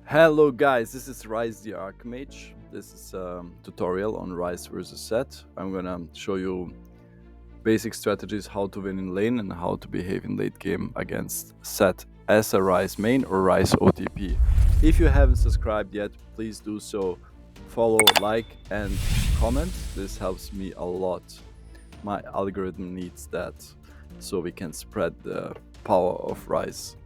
Hello guys, this is Ryze the Archmage. This is a tutorial on Ryze versus Sett. I'm gonna show you basic strategies how to win in lane and how to behave in late game against Sett as a Ryze main or Ryze OTP. If you haven't subscribed yet, please do so. Follow, like and comment. This helps me a lot. My algorithm needs that so we can spread the power of Ryze.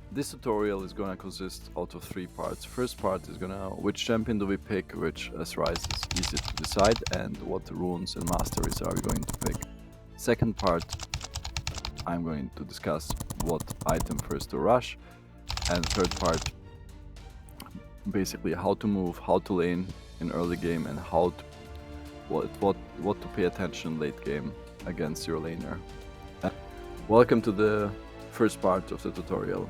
This tutorial is gonna consist out of three parts. First part is gonna which champion do we pick, which as Ryze is easy to decide, and what runes and masteries are we going to pick. Second part, I'm going to discuss what item first to rush, and third part, basically how to move, how to lane in early game, and how to, what to pay attention late game against your laner. Welcome to the first part of the tutorial.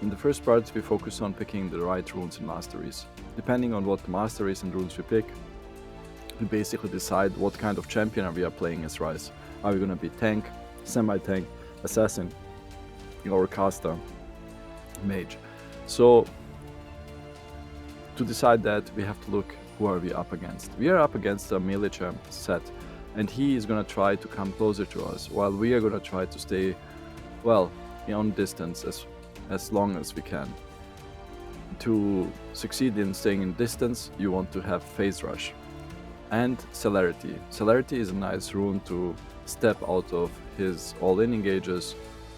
In the first part, we focus on picking the right runes and masteries. Depending on what masteries and runes we pick, we basically decide what kind of champion we are playing as Ryze. Are we gonna be tank, semi-tank, assassin, or caster, mage? So, to decide that, we have to look who are we up against. We are up against a melee champ, Sett, and he is gonna try to come closer to us, while we are gonna try to stay, well, on distance as long as we can. To succeed in staying in distance, you want to have phase rush and celerity. Celerity is a nice rune to step out of his all-in engages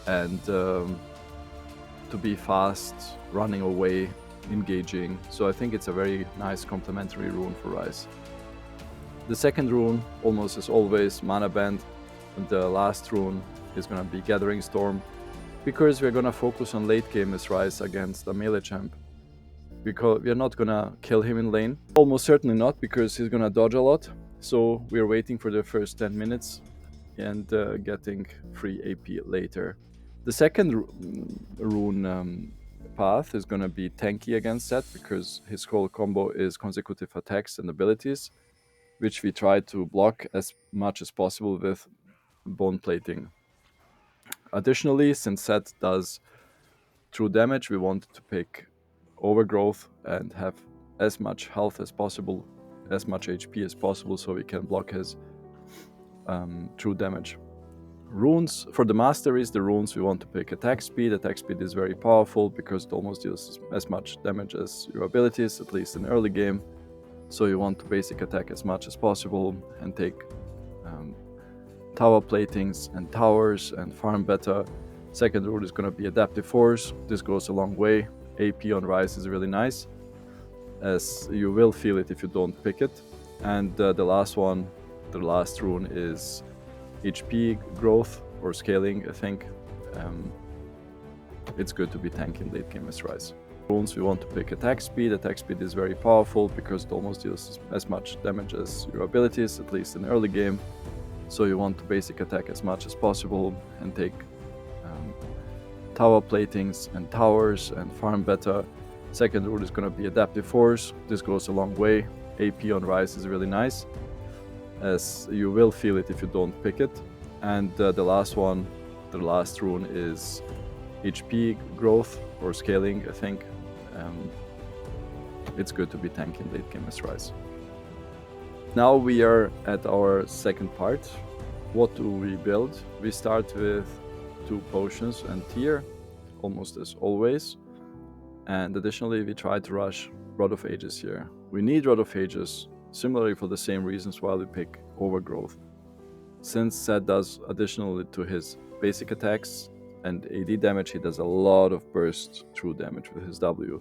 and to be fast, running away, engaging. So I think it's a very nice complementary rune for Ryze. The second rune, almost as always, Mana Band. The last rune is gonna be Gathering Storm, because we're gonna focus on late game as Ryze against a melee champ. Because we're not gonna kill him in lane. Almost certainly not, because he's gonna dodge a lot. So we're waiting for the first 10 minutes and getting free AP later. The second rune path is gonna be tanky against Sett, because his whole combo is consecutive attacks and abilities, which we try to block as much as possible with bone plating. Additionally, since Sett does true damage, we want to pick overgrowth and have as much health as possible, as much HP as possible, so we can block his true damage. Runes, for the masteries, the runes we want to pick attack speed. Attack speed is very powerful because it almost deals as much damage as your abilities, at least in early game. So you want to basic attack as much as possible and take tower platings and towers and farm better. Second rule is going to be Adaptive Force. This goes a long way. AP on Ryze is really nice, as you will feel it if you don't pick it. And the last one, the last rune is HP growth or scaling, I think. It's good to be tanking late game as Ryze. Runes we want to pick attack speed. Attack speed is very powerful because it almost deals as much damage as your abilities, at least in early game. So you want to basic attack as much as possible and take tower platings and towers and farm better. Second rule is going to be Adaptive Force. This goes a long way. AP on Ryze is really nice, as you will feel it if you don't pick it. And the last one, the last rune is HP growth or scaling, I think. It's good to be tanking late game as Ryze. Now we are at our second part. What do we build? We start with 2 potions and tier, almost as always. And additionally, we try to rush Rod of Ages here. We need Rod of Ages, similarly for the same reasons why we pick Overgrowth. Since Sett does additionally to his basic attacks and AD damage, he does a lot of burst true damage with his W,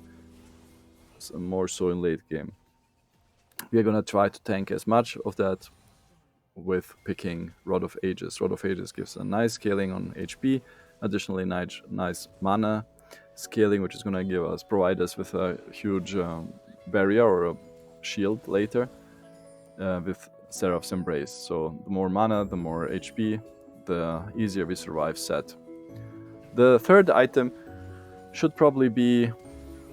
so more so in late game. We are gonna try to tank as much of that with picking Rod of Ages. Rod of Ages gives a nice scaling on HP, additionally nice mana scaling, which is gonna provide us with a huge barrier or a shield later with Seraph's Embrace. So the more mana, the more HP, the easier we survive Sett. The third item should probably be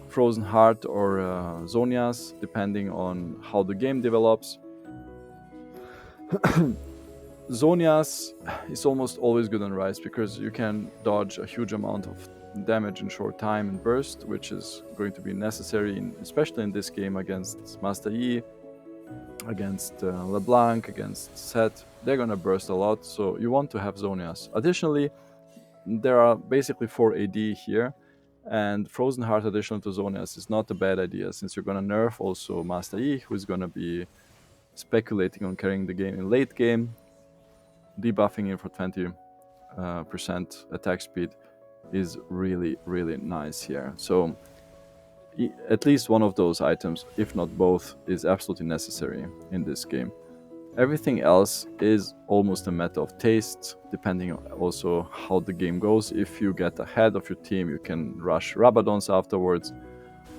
Frozen Heart or Zonias, depending on how the game develops. Zonias is almost always good on Ryze because you can dodge a huge amount of damage in short time and burst, which is going to be necessary, especially in this game against Master Yi, against LeBlanc, against Sett. They're gonna burst a lot, so you want to have Zonias. Additionally, there are basically 4 AD here, and Frozen Heart additional to Zonias is not a bad idea, since you're gonna nerf also Master Yi, who is gonna be speculating on carrying the game in late game. Debuffing him for 20% attack speed is really, really nice here. So at least one of those items, if not both, is absolutely necessary in this game. Everything else is almost a matter of taste, depending on also how the game goes. If you get ahead of your team, you can rush Rabadons afterwards,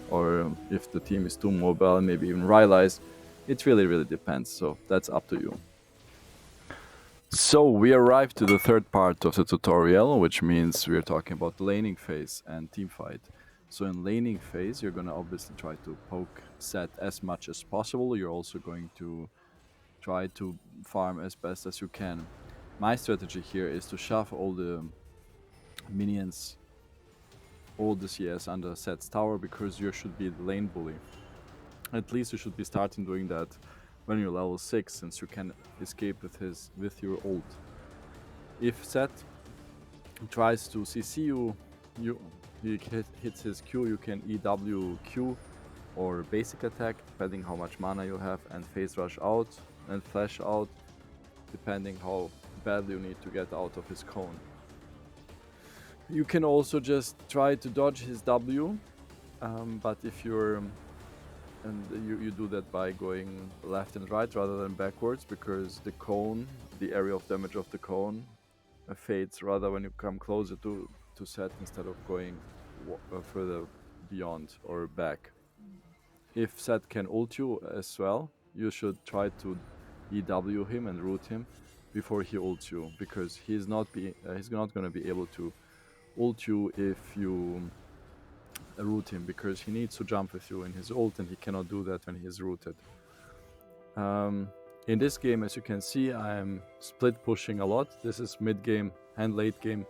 or if the team is too mobile, maybe even Ryze. It really, really depends, so that's up to you. So we arrived to the third part of the tutorial, which means we're talking about the laning phase and team fight. So in laning phase, you're gonna obviously try to poke Sett as much as possible. You're also going to try to farm as best as you can. My strategy here is to shove all the minions, all the CS under Sett's tower, because you should be the lane bully. At least you should be starting doing that when you're level 6, since you can escape with your ult. If Sett tries to CC he hits his Q, you can EW Q or basic attack, depending how much mana you have, and phase rush out and flash out, depending how badly you need to get out of his cone. You can also just try to dodge his W, but if you're you do that by going left and right rather than backwards, because the cone, the area of damage of the cone, fades rather when you come closer to Sett instead of going further beyond or back. If Sett can ult you as well, you should try to EW him and root him before he ults you, because he's not going to be able to ult you if you root him, because he needs to jump with you in his ult, and he cannot do that when he is rooted. In this game, as you can see, I am split pushing a lot. This is mid game and late game,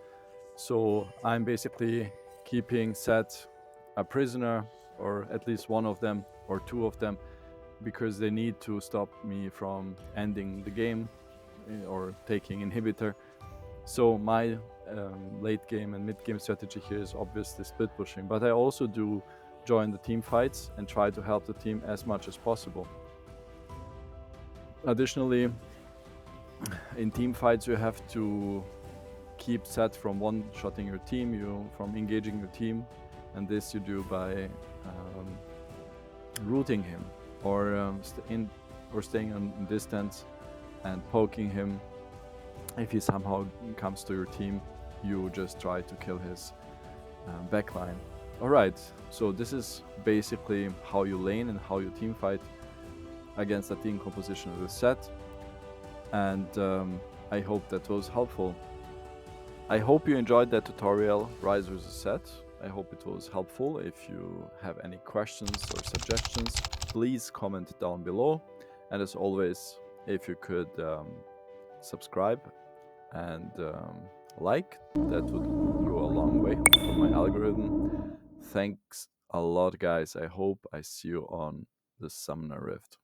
so I'm basically keeping Sett a prisoner, or at least one of them or two of them, because they need to stop me from ending the game or taking inhibitor. So my late game and mid game strategy here is obviously split pushing, but I also do join the team fights and try to help the team as much as possible. Additionally, in team fights you have to keep Sett from one-shotting your team, from engaging your team, and this you do by rooting him or staying on distance and poking him. If he somehow comes to your team, you just try to kill his backline. Alright, so this is basically how you lane and how you team fight against a team composition with Sett, and I hope that was helpful. I hope you enjoyed that tutorial, Ryze vs Sett. I hope it was helpful. If you have any questions or suggestions, please comment down below, and as always, if you could subscribe and like, that would go a long way for my algorithm. Thanks a lot, guys. I hope I see you on the Summoner Rift.